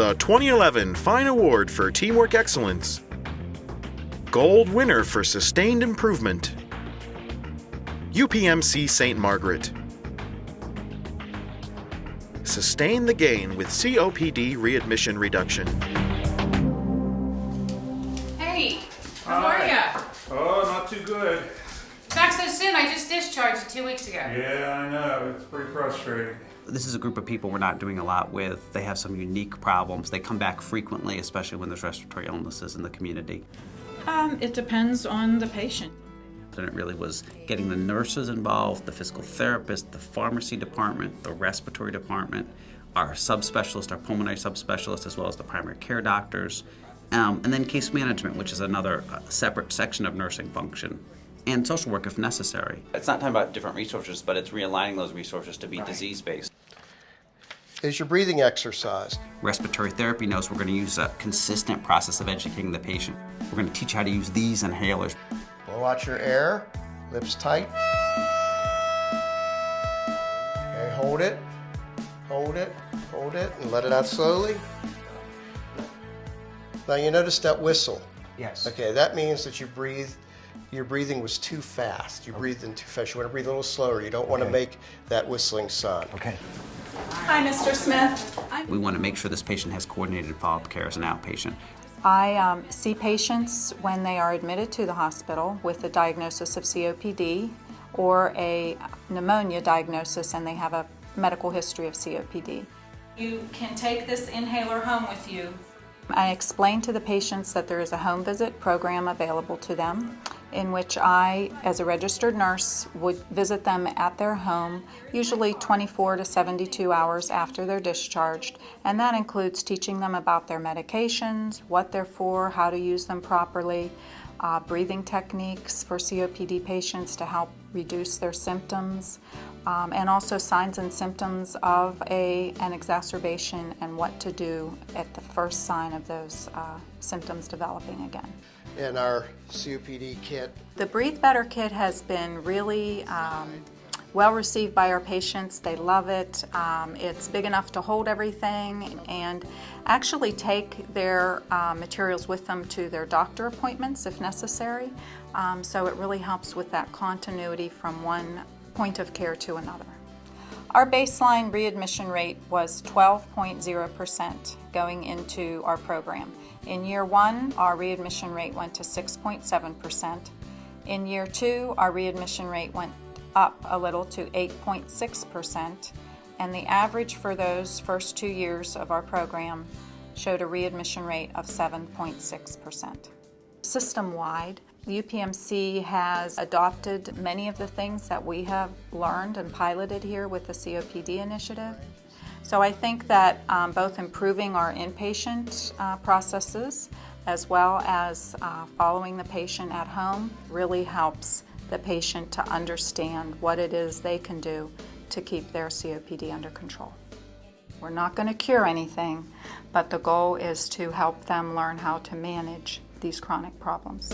the 2011 Fine Award for Teamwork Excellence. Gold winner for Sustained Improvement. UPMC St. Margaret. Sustain the gain with COPD readmission reduction. Hey, how are ya? Oh, not too good. Back so soon, I just discharged you 2 weeks ago. Yeah, I know. It's pretty frustrating. This is a group of people we're not doing a lot with. They have some unique problems. They come back frequently, especially when there's respiratory illnesses in the community. It depends on the patient. And it really was getting the nurses involved, the physical therapist, the pharmacy department, the respiratory department, our subspecialist, our pulmonary subspecialist, as well as the primary care doctors, and then case management, which is another separate section of nursing function, and social work if necessary. It's not talking about different resources, but it's realigning those resources to be disease-based. Is your breathing exercise? Respiratory therapy knows we're going to use a consistent process of educating the patient. We're going to teach how to use these inhalers. Blow out your air, lips tight. Okay, hold it, and let it out slowly. Now you notice that whistle? Yes. Okay, that means that your breathing was too fast. You breathed in too fast. You want to breathe a little slower. You don't want to make that whistling sound. Okay. Hi, Mr. Smith. We want to make sure this patient has coordinated follow-up care as an outpatient. I see patients when they are admitted to the hospital with a diagnosis of COPD or a pneumonia diagnosis and they have a medical history of COPD. You can take this inhaler home with you. I explain to the patients that there is a home visit program available to them in which I, as a registered nurse, would visit them at their home, usually 24 to 72 hours after they're discharged, and that includes teaching them about their medications, what they're for, how to use them properly, breathing techniques for COPD patients to help reduce their symptoms, and also signs and symptoms of an exacerbation and what to do at the first sign of those symptoms developing again. And our COPD kit. The Breathe Better kit has been really well received by our patients. They love it. It's big enough to hold everything and actually take their materials with them to their doctor appointments if necessary. So it really helps with that continuity from one point of care to another. Our baseline readmission rate was 12.0% going into our program. In year one, our readmission rate went to 6.7%. In year two, our readmission rate went up a little to 8.6%, and the average for those first 2 years of our program showed a readmission rate of 7.6%. System-wide, the UPMC has adopted many of the things that we have learned and piloted here with the COPD initiative. So I think that both improving our inpatient processes as well as following the patient at home really helps the patient to understand what it is they can do to keep their COPD under control. We're not going to cure anything, but the goal is to help them learn how to manage these chronic problems.